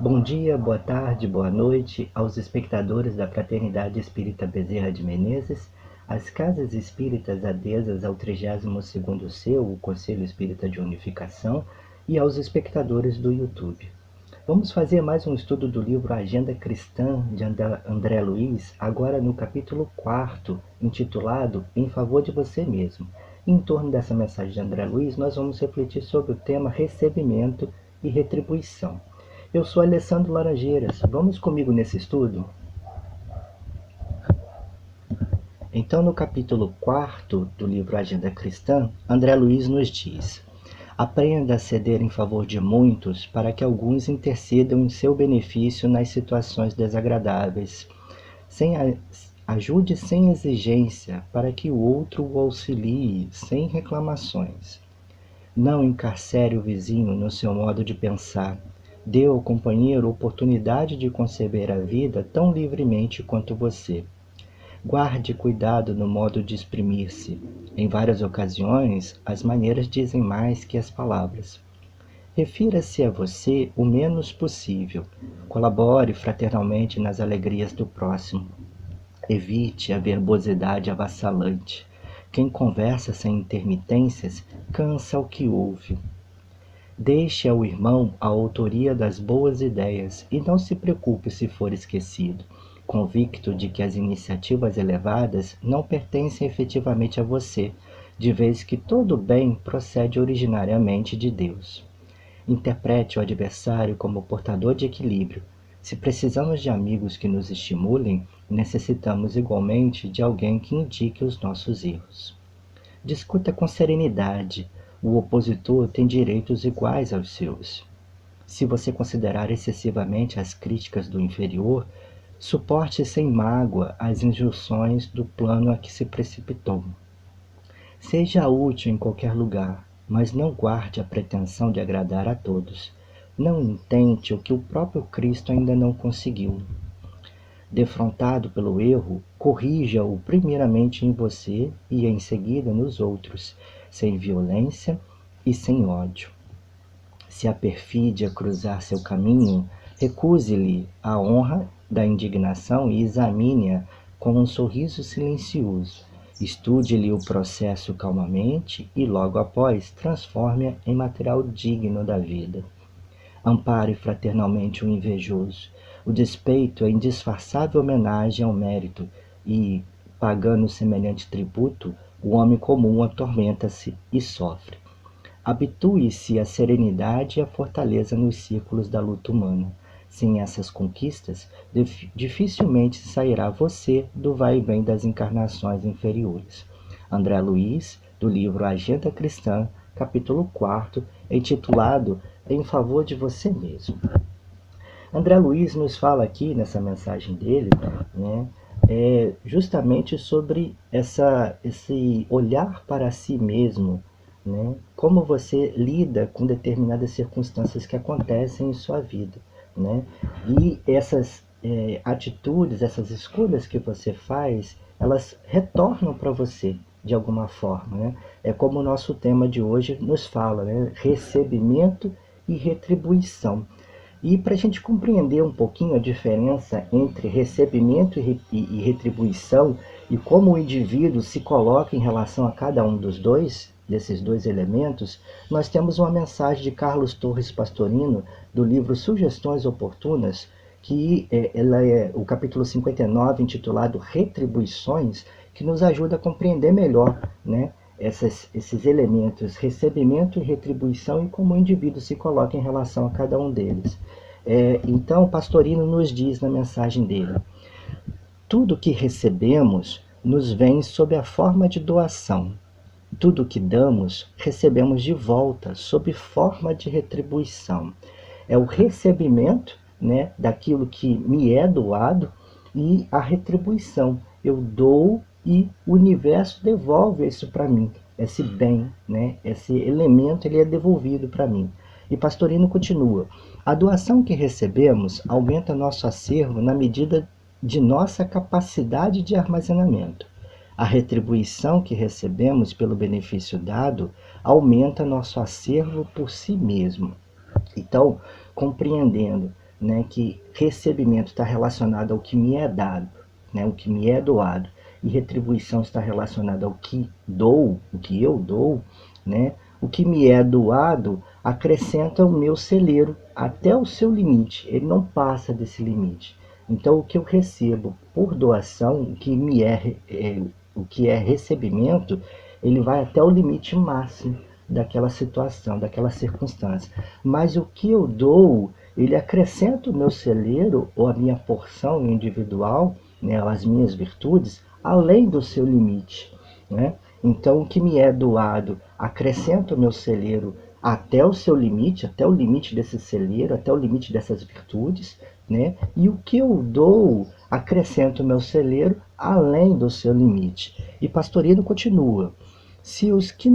Bom dia, boa tarde, boa noite aos espectadores da Fraternidade Espírita Bezerra de Menezes, às Casas Espíritas adesas ao 32º seu, o Conselho Espírita de Unificação, e aos espectadores do YouTube. Vamos fazer mais um estudo do livro Agenda Cristã, de André Luiz, agora no capítulo 4º, intitulado Em Favor de Você Mesmo. Em torno dessa mensagem de André Luiz, nós vamos refletir sobre o tema recebimento e retribuição. Eu sou Alessandro Laranjeiras. Vamos comigo nesse estudo? Então, no capítulo 4º do livro Agenda Cristã, André Luiz nos diz: aprenda a ceder em favor de muitos para que alguns intercedam em seu benefício nas situações desagradáveis. Ajude sem exigência para que o outro o auxilie sem reclamações. Não encarcere o vizinho no seu modo de pensar. Dê ao companheiro oportunidade de conceber a vida tão livremente quanto você. Guarde cuidado no modo de exprimir-se. Em várias ocasiões, as maneiras dizem mais que as palavras. Refira-se a você o menos possível. Colabore fraternalmente nas alegrias do próximo. Evite a verbosidade avassalante. Quem conversa sem intermitências cansa o que ouve. Deixe ao irmão a autoria das boas ideias e não se preocupe se for esquecido, convicto de que as iniciativas elevadas não pertencem efetivamente a você, de vez que todo bem procede originariamente de Deus. Interprete o adversário como portador de equilíbrio. Se precisamos de amigos que nos estimulem, necessitamos igualmente de alguém que indique os nossos erros. Discuta com serenidade. O opositor tem direitos iguais aos seus. Se você considerar excessivamente as críticas do inferior, suporte sem mágoa as injunções do plano a que se precipitou. Seja útil em qualquer lugar, mas não guarde a pretensão de agradar a todos. Não intente o que o próprio Cristo ainda não conseguiu. Defrontado pelo erro, corrija-o primeiramente em você e em seguida nos outros, sem violência e sem ódio. Se a perfídia cruzar seu caminho, recuse-lhe a honra da indignação e examine-a com um sorriso silencioso. Estude-lhe o processo calmamente e, logo após, transforme-a em material digno da vida. Ampare fraternalmente o invejoso. O despeito é indisfarçável homenagem ao mérito e, pagando semelhante tributo, o homem comum atormenta-se e sofre. Habitue-se à serenidade e à fortaleza nos círculos da luta humana. Sem essas conquistas, dificilmente sairá você do vai e vem das encarnações inferiores. André Luiz, do livro Agenda Cristã, capítulo 4º, intitulado Em Favor de Você Mesmo. André Luiz nos fala aqui, nessa mensagem dele, né, justamente sobre esse olhar para si mesmo, né, como você lida com determinadas circunstâncias que acontecem em sua vida. Né, e essas atitudes, essas escolhas que você faz, elas retornam para você de alguma forma. Né? É como o nosso tema de hoje nos fala, né, recebimento e retribuição. E para a gente compreender um pouquinho a diferença entre recebimento e retribuição e como o indivíduo se coloca em relação a cada um desses dois elementos, nós temos uma mensagem de Carlos Torres Pastorino, do livro Sugestões Oportunas, que ela é o capítulo 59, intitulado Retribuições, que nos ajuda a compreender melhor, né, esses elementos, recebimento e retribuição, e como o indivíduo se coloca em relação a cada um deles. Então, Pastorino nos diz na mensagem dele: tudo que recebemos nos vem sob a forma de doação. Tudo que damos, recebemos de volta sob forma de retribuição. É o recebimento, né, daquilo que me é doado, e a retribuição. Eu dou e o universo devolve isso para mim. Esse bem, né, esse elemento, ele é devolvido para mim. E Pastorino continua: a doação que recebemos aumenta nosso acervo na medida de nossa capacidade de armazenamento. A retribuição que recebemos pelo benefício dado aumenta nosso acervo por si mesmo. Então, compreendendo, né, que recebimento está relacionado ao que me é dado, né, o que me é doado, e retribuição está relacionada ao que dou, o que eu dou, né, o que me é doado acrescenta o meu celeiro até o seu limite, ele não passa desse limite. Então, o que eu recebo por doação, o que é recebimento, ele vai até o limite máximo daquela situação, daquela circunstância. Mas o que eu dou, ele acrescenta o meu celeiro ou a minha porção individual, né, as minhas virtudes, além do seu limite, né? Então, o que me é doado acrescenta o meu celeiro até o seu limite, até o limite desse celeiro, até o limite dessas virtudes, né? E o que eu dou acrescenta o meu celeiro além do seu limite. E Pastorino continua: se o que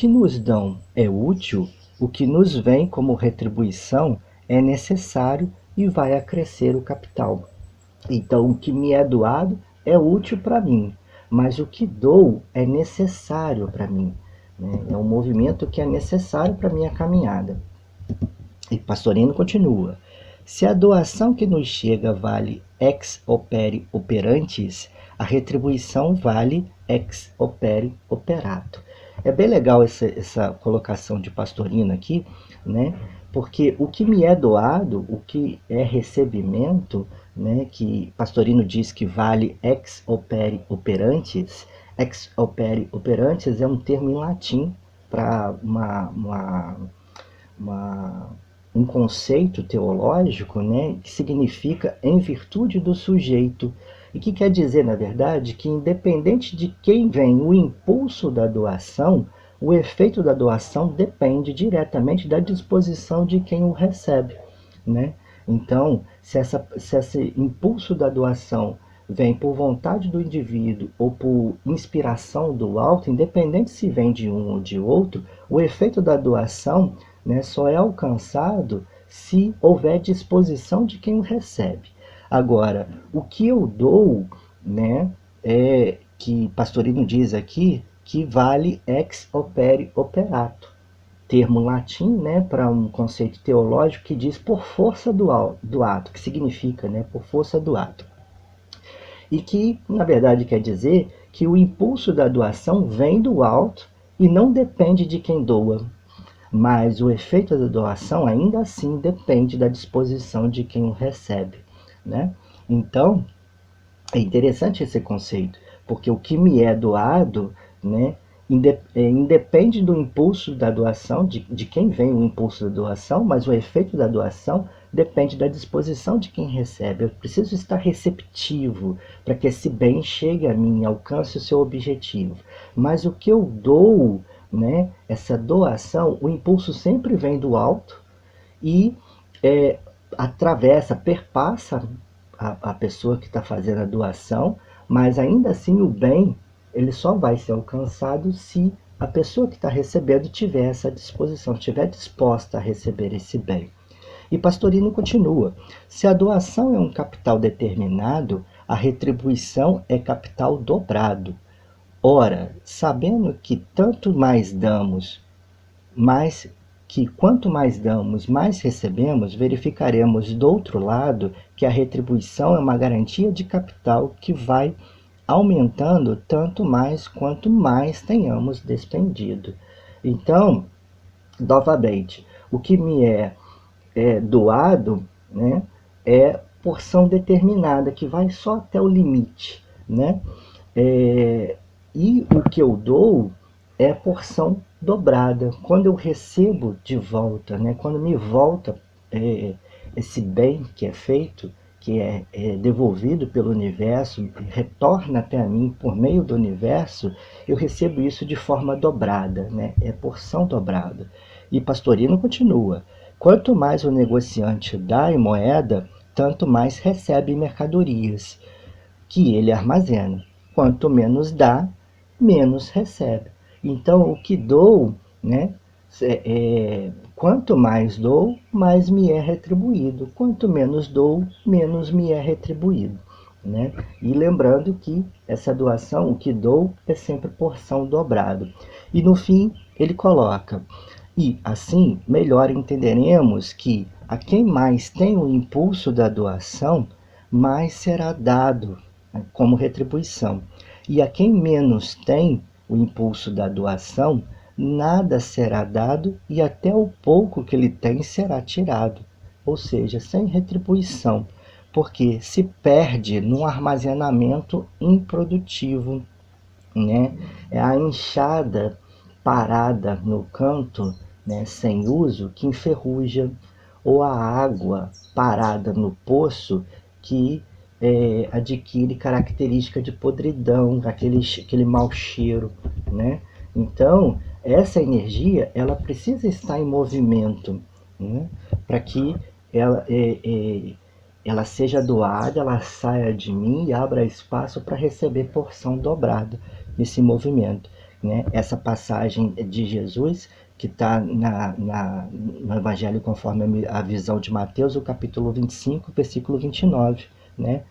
nos dão é útil, o que nos vem como retribuição é necessário e vai acrescer o capital. Então, o que me é doado é útil para mim, mas o que dou é necessário para mim, né? É um movimento que é necessário para a minha caminhada. E Pastorino continua: se a doação que nos chega vale ex opere operantes, a retribuição vale ex opere operato. É bem legal essa colocação de Pastorino aqui, né? Porque o que me é doado, o que é recebimento, né? Que Pastorino diz que vale ex opere operantes é um termo em latim para uma, um conceito teológico, né, que significa em virtude do sujeito, e que quer dizer, na verdade, que independente de quem vem o impulso da doação, o efeito da doação depende diretamente da disposição de quem o recebe, né? Então, se esse impulso da doação vem por vontade do indivíduo ou por inspiração do alto, independente se vem de um ou de outro, o efeito da doação, né, só é alcançado se houver disposição de quem o recebe. Agora, o que eu dou, né, é que Pastorino diz aqui que vale ex opere operato, termo latim, né, para um conceito teológico que diz por força do ato, que significa, né, por força do ato. E que, na verdade, quer dizer que o impulso da doação vem do alto e não depende de quem doa, mas o efeito da doação ainda assim depende da disposição de quem o recebe, né? Então, é interessante esse conceito, porque o que me é doado, né, independe do impulso da doação, de quem vem o impulso da doação, mas o efeito da doação depende da disposição de quem recebe. Eu preciso estar receptivo para que esse bem chegue a mim, alcance o seu objetivo. Mas o que eu dou, né, essa doação, o impulso sempre vem do alto e é, atravessa, perpassa a pessoa que está fazendo a doação, mas ainda assim o bem ele só vai ser alcançado se a pessoa que está recebendo tiver essa disposição, estiver disposta a receber esse bem. E Pastorino continua: se a doação é um capital determinado, a retribuição é capital dobrado. Ora, sabendo que tanto mais damos, mais que quanto mais damos, mais recebemos, verificaremos do outro lado que a retribuição é uma garantia de capital que vai aumentando tanto mais quanto mais tenhamos despendido. Então, novamente, o que me é doado, né, é porção determinada, que vai só até o limite, né? E o que eu dou é porção dobrada. Quando eu recebo de volta, né, quando me volta esse bem que é feito, que é devolvido pelo universo, retorna até a mim por meio do universo, eu recebo isso de forma dobrada, né? É porção dobrada. E Pastorino continua: quanto mais o negociante dá em moeda, tanto mais recebe em mercadorias que ele armazena. Quanto menos dá, menos recebe. Então, o que dou, né? Quanto mais dou, mais me é retribuído. Quanto menos dou, menos me é retribuído, né? E lembrando que essa doação, o que dou, é sempre porção dobrado. E no fim, ele coloca: E, assim, melhor entenderemos que a quem mais tem o impulso da doação, mais será dado, né, como retribuição. E a quem menos tem o impulso da doação, nada será dado e até o pouco que ele tem será tirado, ou seja, sem retribuição, porque se perde num armazenamento improdutivo, né? É a enxada parada no canto, né, sem uso, que enferruja, ou a água parada no poço que adquire característica de podridão, aquele mau cheiro, né? Então, essa energia, ela precisa estar em movimento, né, para que ela, ela seja doada, ela saia de mim e abra espaço para receber porção dobrada nesse movimento, né? Essa passagem de Jesus, que está no Evangelho conforme a visão de Mateus, o capítulo 25, versículo 29, né?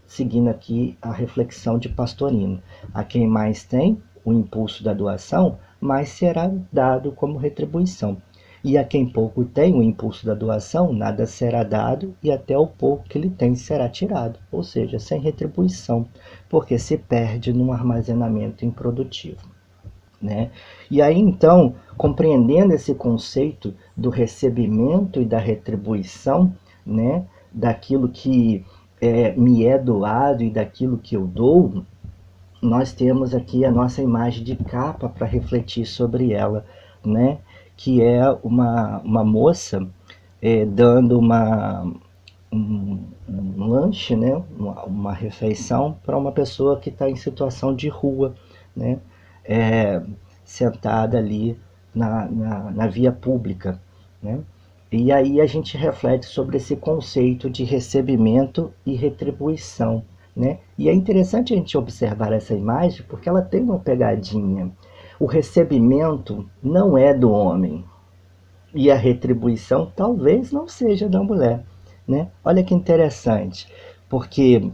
Seguindo aqui a reflexão de Pastorino. A quem mais tem o impulso da doação, mais será dado como retribuição. E a quem pouco tem o impulso da doação, nada será dado, e até o pouco que ele tem será tirado, ou seja, sem retribuição, porque se perde num armazenamento improdutivo, né? E aí então, compreendendo esse conceito do recebimento e da retribuição, né, daquilo que me é doado e daquilo que eu dou, nós temos aqui a nossa imagem de capa para refletir sobre ela, né? Que é uma moça dando um lanche, né? Uma refeição para uma pessoa que está em situação de rua, né? É, sentada ali na via pública, né? E aí a gente reflete sobre esse conceito de recebimento e retribuição, né? E é interessante a gente observar essa imagem porque ela tem uma pegadinha. O recebimento não é do homem e a retribuição talvez não seja da mulher, né? Olha que interessante, porque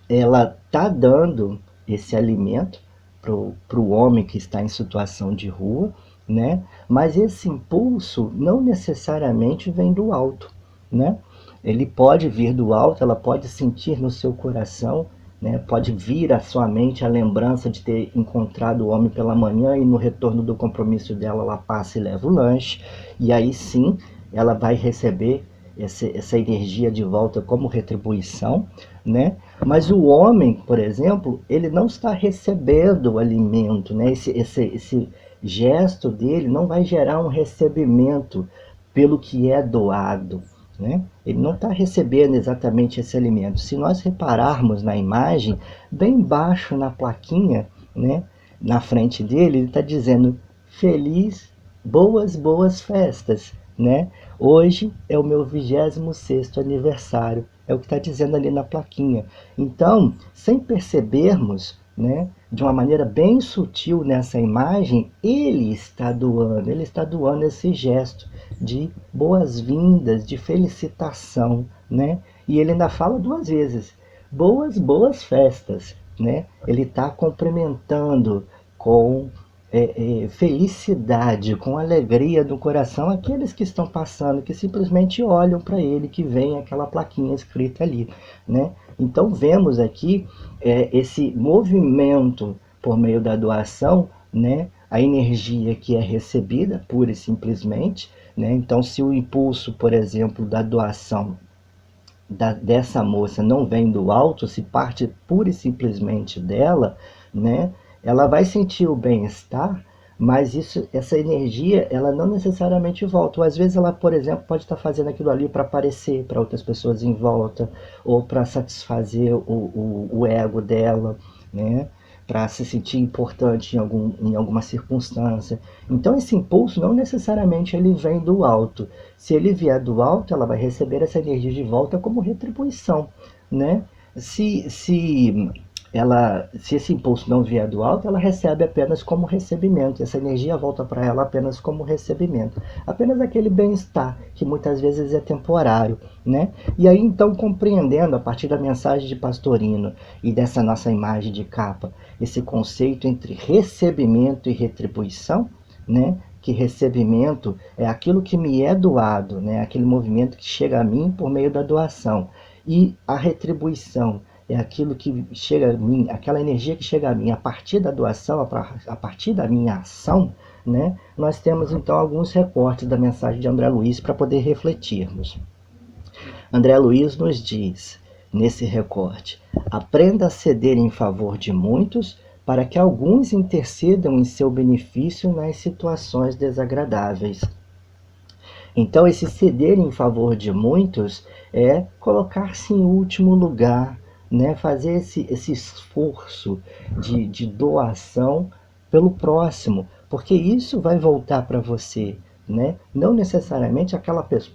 ela está dando esse alimento para o homem que está em situação de rua, né? Mas esse impulso não necessariamente vem do alto, né? Ele pode vir do alto, ela pode sentir no seu coração, né? Pode vir à sua mente a lembrança de ter encontrado o homem pela manhã e no retorno do compromisso dela ela passa e leva o lanche, e aí sim ela vai receber essa energia de volta como retribuição, né? Mas o homem, por exemplo, ele não está recebendo o alimento, né? Esse gesto dele não vai gerar um recebimento pelo que é doado, né? Ele não está recebendo exatamente esse alimento. Se nós repararmos na imagem, bem embaixo na plaquinha, né, na frente dele, ele está dizendo feliz, boas festas, né? Hoje é o meu 26º aniversário, é o que está dizendo ali na plaquinha. Então, sem percebermos, né, de uma maneira bem sutil nessa imagem, ele está doando esse gesto de boas-vindas, de felicitação, né? E ele ainda fala 2 vezes, boas festas, né? Ele está cumprimentando com felicidade, com alegria do coração, aqueles que estão passando, que simplesmente olham para ele, que vem aquela plaquinha escrita ali, né? Então vemos aqui esse movimento por meio da doação, né? A energia que é recebida pura e simplesmente, né? Então se o impulso, por exemplo, da doação dessa moça não vem do alto, se parte pura e simplesmente dela, né? Ela vai sentir o bem-estar, mas essa energia, ela não necessariamente volta. Ou às vezes ela, por exemplo, pode estar fazendo aquilo ali para aparecer para outras pessoas em volta, ou para satisfazer o ego dela, né? Para se sentir importante em alguma circunstância. Então esse impulso não necessariamente ele vem do alto. Se ele vier do alto, ela vai receber essa energia de volta como retribuição, né? Se esse impulso não vier do alto, ela recebe apenas como recebimento. Essa energia volta para ela apenas como recebimento. Apenas aquele bem-estar, que muitas vezes é temporário, né? E aí, então, compreendendo, a partir da mensagem de Pastorino e dessa nossa imagem de capa, esse conceito entre recebimento e retribuição, né? que recebimento é aquilo que me é doado, né? Aquele movimento que chega a mim por meio da doação. E a retribuição é aquilo que chega a mim, aquela energia que chega a mim a partir da doação, a partir da minha ação, né? Nós temos então alguns recortes da mensagem de André Luiz para poder refletirmos. André Luiz nos diz, nesse recorte, aprenda a ceder em favor de muitos, para que alguns intercedam em seu benefício nas situações desagradáveis. Então, esse ceder em favor de muitos é colocar-se em último lugar, né? Fazer esse esforço de doação pelo próximo, porque isso vai voltar para você, né? Não necessariamente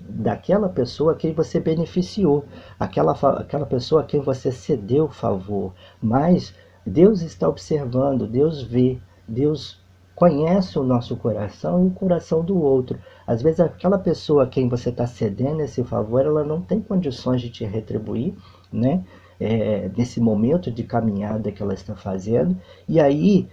daquela pessoa a quem você beneficiou, aquela pessoa a quem você cedeu favor, mas Deus está observando, Deus vê, Deus conhece o nosso coração e o coração do outro. Às vezes aquela pessoa a quem você está cedendo esse favor, ela não tem condições de te retribuir, né? Nesse momento de caminhada que ela está fazendo. E aí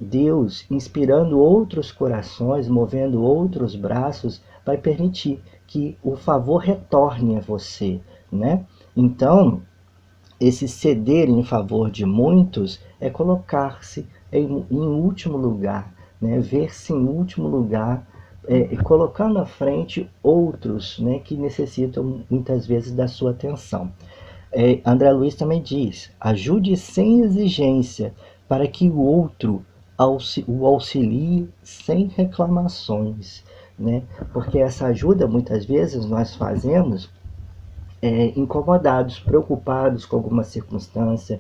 Deus, inspirando outros corações, movendo outros braços, vai permitir que o favor retorne a você, né? Então, esse ceder em favor de muitos é colocar-se em último lugar, né? Ver-se em último lugar, colocando à frente outros, né, que necessitam muitas vezes da sua atenção. André Luiz também diz, ajude sem exigência, para que o outro o auxilie sem reclamações, né? Porque essa ajuda muitas vezes nós fazemos incomodados, preocupados com alguma circunstância.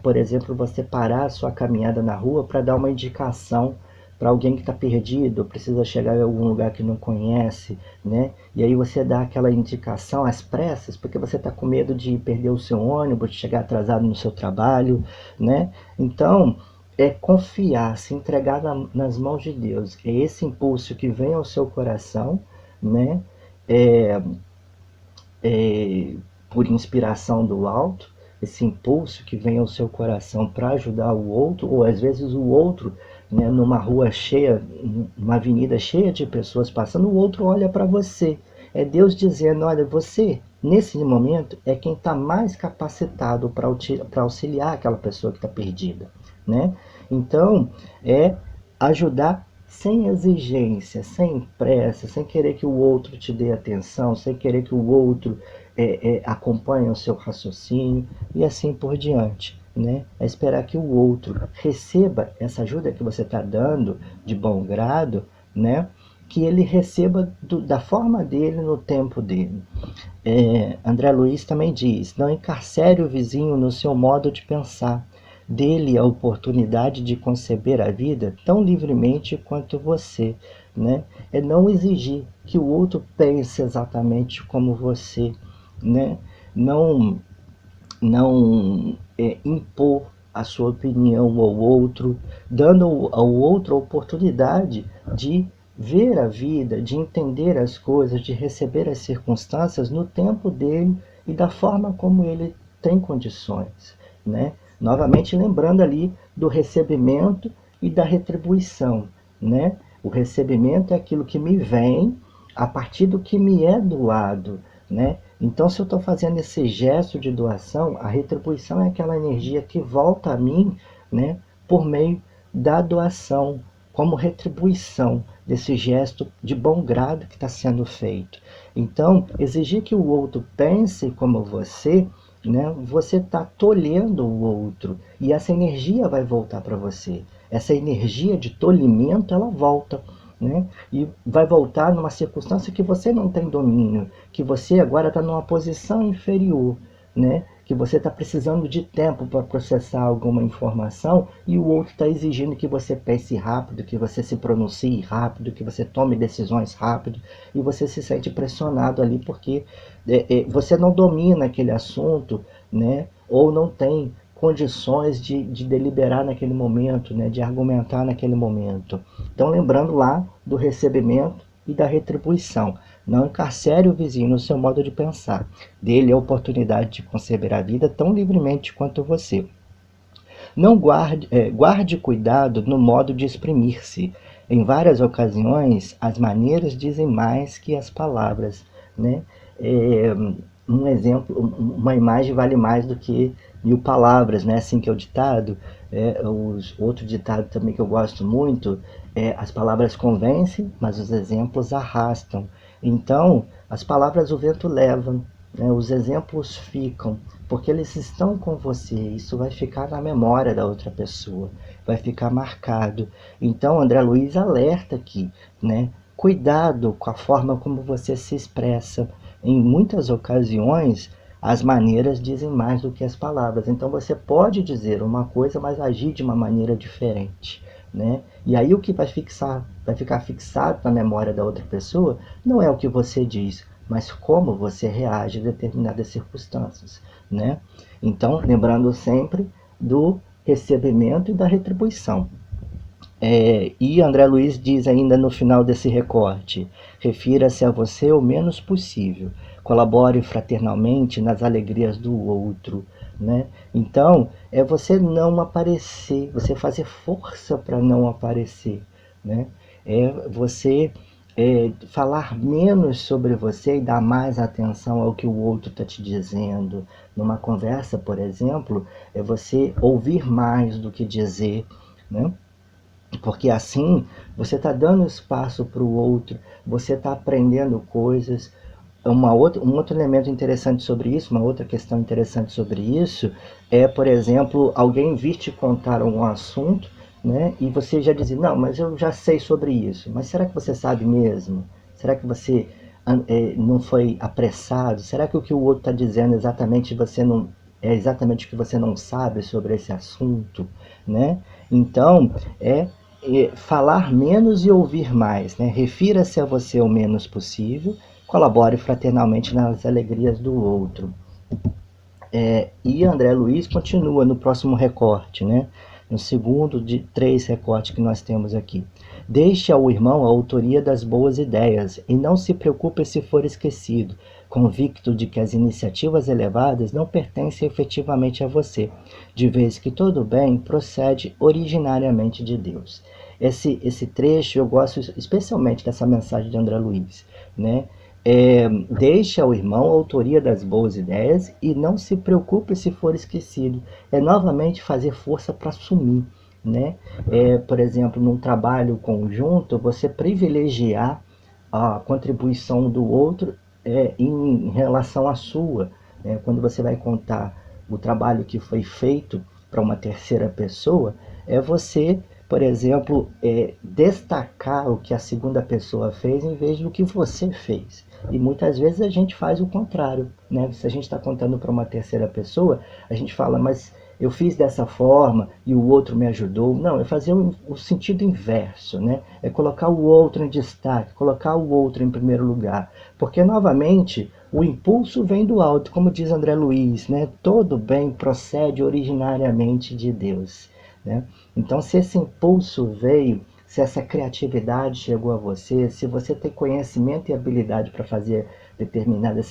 Por exemplo, você parar a sua caminhada na rua para dar uma indicação para alguém que está perdido, precisa chegar em algum lugar que não conhece, né? E aí você dá aquela indicação às pressas, porque você está com medo de perder o seu ônibus, de chegar atrasado no seu trabalho, né? Então, é confiar, se entregar nas mãos de Deus. É esse impulso que vem ao seu coração, né? Por inspiração do alto, esse impulso que vem ao seu coração para ajudar o outro, ou às vezes o outro, né, numa rua cheia, uma avenida cheia de pessoas passando, o outro olha para você. É Deus dizendo, olha, você, nesse momento, é quem está mais capacitado para auxiliar aquela pessoa que está perdida, né? Então, é ajudar sem exigência, sem pressa, sem querer que o outro te dê atenção, sem querer que o outro acompanhe o seu raciocínio e assim por diante, né? É esperar que o outro receba essa ajuda que você está dando de bom grado, né? Que ele receba da forma dele, no tempo dele. André Luiz também diz, não encarcere o vizinho no seu modo de pensar. Dê-lhe a oportunidade de conceber a vida tão livremente quanto você, né? É não exigir que o outro pense exatamente como você, né? Não impor a sua opinião ao outro, dando ao outro a oportunidade de ver a vida, de entender as coisas, de receber as circunstâncias no tempo dele e da forma como ele tem condições, né? Novamente lembrando ali do recebimento e da retribuição, né? O recebimento é aquilo que me vem a partir do que me é doado, né? Então, se eu estou fazendo esse gesto de doação, a retribuição é aquela energia que volta a mim, né, por meio da doação, como retribuição desse gesto de bom grado que está sendo feito. Então, exigir que o outro pense como você, né, você está tolhendo o outro e essa energia vai voltar para você. Essa energia de tolhimento, ela volta, né? E vai voltar numa circunstância que você não tem domínio, que você agora está numa posição inferior, né? Que você está precisando de tempo para processar alguma informação e o outro está exigindo que você pense rápido, que você se pronuncie rápido, que você tome decisões rápido e você se sente pressionado ali porque você não domina aquele assunto, né? Ou não tem condições de deliberar naquele momento, né, de argumentar naquele momento. Então, lembrando lá do recebimento e da retribuição. Não encarcere o vizinho no seu modo de pensar. Dê-lhe a oportunidade de conceber a vida tão livremente quanto você. Não guarde cuidado no modo de exprimir-se. Em várias ocasiões, as maneiras dizem mais que as palavras, né? É, um exemplo, uma imagem vale mais do que 1000 palavras, né? Assim que é o ditado. Outro ditado também que eu gosto muito é: as palavras convencem, mas os exemplos arrastam. Então, as palavras o vento leva, né? Os exemplos ficam, porque eles estão com você. Isso vai ficar na memória da outra pessoa, vai ficar marcado. Então, André Luiz alerta aqui, né? Cuidado com a forma como você se expressa. Em muitas ocasiões, as maneiras dizem mais do que as palavras. Então, você pode dizer uma coisa, mas agir de uma maneira diferente, né? E aí o que vai ficar fixado na memória da outra pessoa não é o que você diz, mas como você reage a determinadas circunstâncias, né? Então, lembrando sempre do recebimento e da retribuição. E André Luiz diz ainda no final desse recorte: refira-se a você o menos possível, colabore fraternalmente nas alegrias do outro, né? Então, é você não aparecer, você fazer força para não aparecer, né? É você falar menos sobre você e dar mais atenção ao que o outro está te dizendo. Numa conversa, por exemplo, é você ouvir mais do que dizer, né? Porque assim você está dando espaço para o outro, você está aprendendo coisas. Um outro elemento interessante sobre isso, uma outra questão interessante sobre isso, é, por exemplo, alguém vir te contar um assunto, né, e você já dizer: não, mas eu já sei sobre isso. Mas será que você sabe mesmo? Será que você não foi apressado? Será que o o outro está dizendo exatamente você não é exatamente o que você não sabe sobre esse assunto, né? Então, é falar menos e ouvir mais, né? Refira-se a você o menos possível, colabore fraternalmente nas alegrias do outro. E André Luiz continua no próximo recorte, né? No segundo de 3 recortes que nós temos aqui. Deixe ao irmão a autoria das boas ideias e não se preocupe se for esquecido, convicto de que as iniciativas elevadas não pertencem efetivamente a você, de vez que todo bem procede originariamente de Deus. Esse trecho eu gosto especialmente dessa mensagem de André Luiz, né? Deixe ao irmão a autoria das boas ideias e não se preocupe se for esquecido. É novamente fazer força para assumir, né? Por exemplo, num trabalho conjunto, você privilegiar a contribuição do outro em relação à sua. Né? Quando você vai contar o trabalho que foi feito para uma terceira pessoa, é você, por exemplo, destacar o que a segunda pessoa fez em vez do que você fez. E muitas vezes a gente faz o contrário, né? Se a gente está contando para uma terceira pessoa, a gente fala: mas eu fiz dessa forma e o outro me ajudou. Não, é fazer o sentido inverso, né? É colocar o outro em destaque, colocar o outro em primeiro lugar. Porque, novamente, o impulso vem do alto, como diz André Luiz, né? Todo bem procede originariamente de Deus, né? Então, se esse impulso veio, se essa criatividade chegou a você, se você tem conhecimento e habilidade para fazer determinada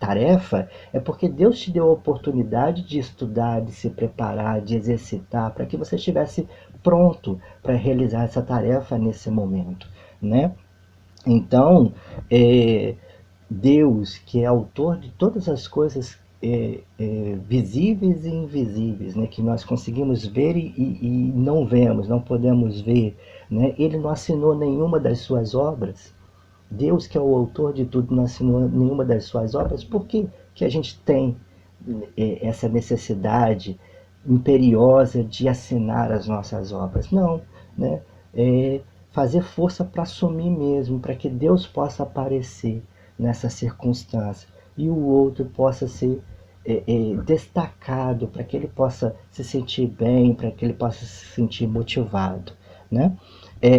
tarefa, é porque Deus te deu a oportunidade de estudar, de se preparar, de exercitar, para que você estivesse pronto para realizar essa tarefa nesse momento, né? Então, Deus, que é autor de todas as coisas visíveis e invisíveis, né, que nós conseguimos ver e não vemos, não podemos ver, né? Ele não assinou nenhuma das suas obras. Deus, que é o autor de tudo, não assinou nenhuma das suas obras. Por que a gente tem essa necessidade imperiosa de assinar as nossas obras? Não, né? Fazer força para assumir mesmo, para que Deus possa aparecer nessa circunstância e o outro possa ser destacado, para que ele possa se sentir bem, para que ele possa se sentir motivado, né?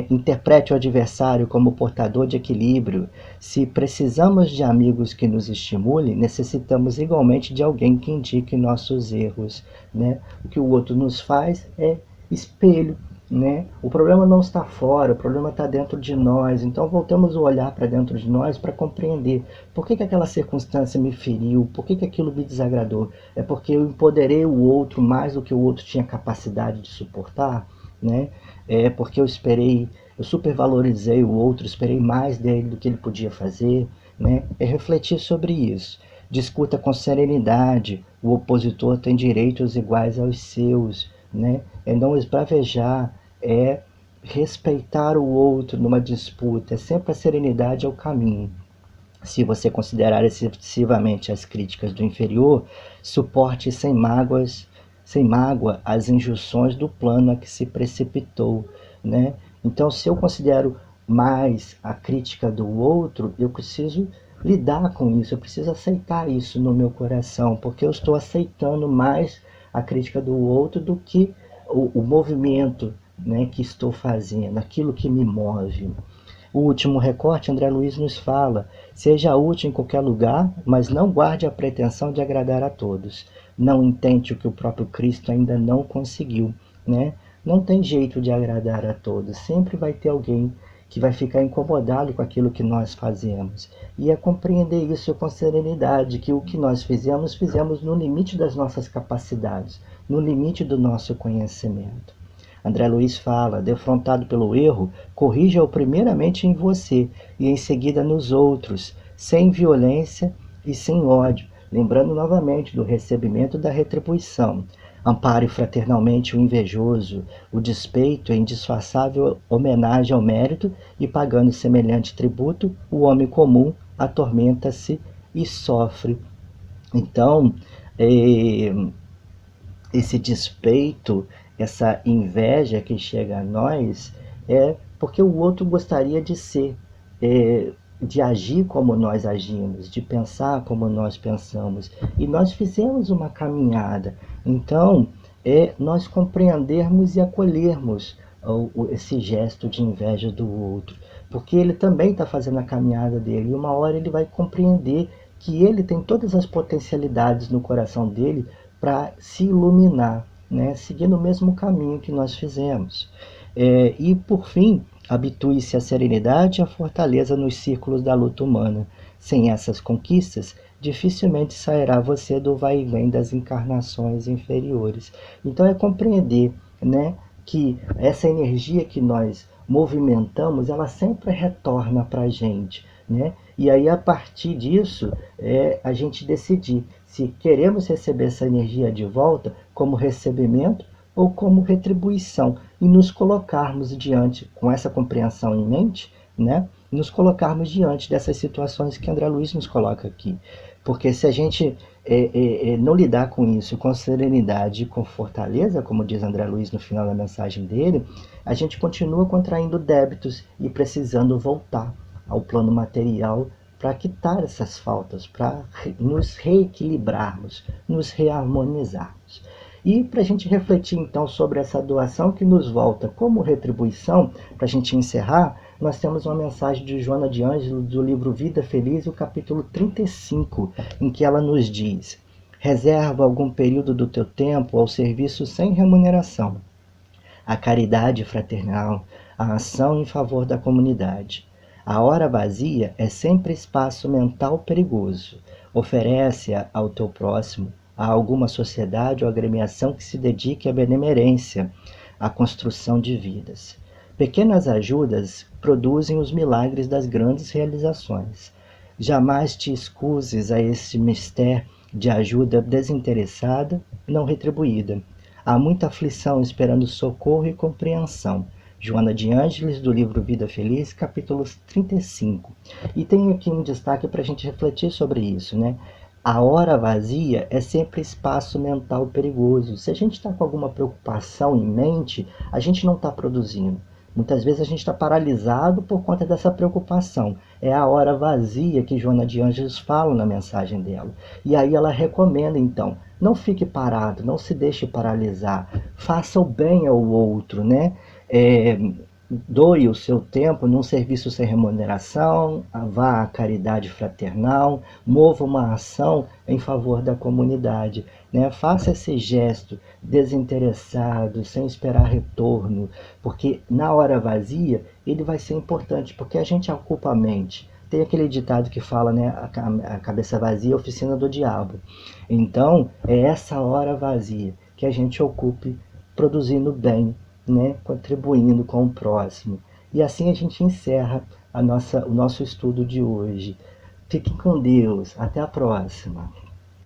Interprete o adversário como portador de equilíbrio. Se precisamos de amigos que nos estimulem, necessitamos igualmente de alguém que indique nossos erros, né? O que o outro nos faz é espelho, né? O problema não está fora, o problema está dentro de nós. Então voltamos o olhar para dentro de nós para compreender por que aquela circunstância me feriu, por que aquilo me desagradou. É porque eu empoderei o outro mais do que o outro tinha capacidade de suportar, né? É porque eu esperei eu supervalorizei o outro, esperei mais dele do que ele podia fazer, né? É refletir sobre isso. Discuta com serenidade, o opositor tem direitos iguais aos seus, né? É não esbravejar, é respeitar o outro numa disputa, é sempre a serenidade é o caminho. Se você considerar excessivamente as críticas do inferior, suporte sem mágoa as injunções do plano a que se precipitou, né? Então, se eu considero mais a crítica do outro, eu preciso lidar com isso, eu preciso aceitar isso no meu coração, porque eu estou aceitando mais a crítica do outro do que o movimento, né, que estou fazendo, aquilo que me move. O último recorte, André Luiz nos fala: seja útil em qualquer lugar, mas não guarde a pretensão de agradar a todos. Não intente o que o próprio Cristo ainda não conseguiu, né? Não tem jeito de agradar a todos. Sempre vai ter alguém que vai ficar incomodado com aquilo que nós fazemos. E é compreender isso com serenidade, que o que nós fizemos no limite das nossas capacidades, no limite do nosso conhecimento. André Luiz fala: defrontado pelo erro, corrija-o primeiramente em você e em seguida nos outros, sem violência e sem ódio, lembrando novamente do recebimento da retribuição. Ampare fraternalmente o invejoso, o despeito em disfarçável homenagem ao mérito, e pagando semelhante tributo, o homem comum atormenta-se e sofre. Então, eh, esse despeito, essa inveja que chega a nós, é porque o outro gostaria de ser, de agir como nós agimos, de pensar como nós pensamos. E nós fizemos uma caminhada. Então, é nós compreendermos e acolhermos esse gesto de inveja do outro, porque ele também está fazendo a caminhada dele, e uma hora ele vai compreender que ele tem todas as potencialidades no coração dele para se iluminar, né? Seguindo o mesmo caminho que nós fizemos. E, por fim, habitue-se à serenidade e à fortaleza nos círculos da luta humana. Sem essas conquistas, dificilmente sairá você do vai e vem das encarnações inferiores. Então, é compreender, né, que essa energia que nós movimentamos, ela sempre retorna para a gente, né? E aí, a partir disso, a gente decidir se queremos receber essa energia de volta como recebimento ou como retribuição, e nos colocarmos diante, com essa compreensão em mente, né? Nos colocarmos diante dessas situações que André Luiz nos coloca aqui. Porque se a gente não lidar com isso com serenidade e com fortaleza, como diz André Luiz no final da mensagem dele, a gente continua contraindo débitos e precisando voltar ao plano material para quitar essas faltas, para nos reequilibrarmos, nos reharmonizarmos. E para a gente refletir então sobre essa doação que nos volta como retribuição, para a gente encerrar, nós temos uma mensagem de Joana de Ângelo do livro Vida Feliz, o capítulo 35, em que ela nos diz: reserva algum período do teu tempo ao serviço sem remuneração, a caridade fraternal, a ação em favor da comunidade. A hora vazia é sempre espaço mental perigoso. Oferece-a ao teu próximo, a alguma sociedade ou agremiação que se dedique à benemerência, à construção de vidas. Pequenas ajudas produzem os milagres das grandes realizações. Jamais te excuses a esse mistério de ajuda desinteressada, não retribuída. Há muita aflição esperando socorro e compreensão. Joana de Ângeles, do livro Vida Feliz, capítulo 35. E tem aqui um destaque para a gente refletir sobre isso, né? A hora vazia é sempre espaço mental perigoso. Se a gente está com alguma preocupação em mente, a gente não está produzindo. Muitas vezes a gente está paralisado por conta dessa preocupação. É a hora vazia que Joana de Ângeles fala na mensagem dela. E aí ela recomenda, então, não fique parado, não se deixe paralisar. Faça o bem ao outro, né? Doe o seu tempo num serviço sem remuneração, vá à caridade fraternal, mova uma ação em favor da comunidade, né? Faça esse gesto desinteressado, sem esperar retorno, porque na hora vazia ele vai ser importante, porque a gente ocupa a mente. Tem aquele ditado que fala, né, a cabeça vazia é a oficina do diabo. Então, é essa hora vazia que a gente ocupe produzindo bem, né, contribuindo com o próximo. E assim a gente encerra o nosso estudo de hoje. Fiquem com Deus. Até a próxima.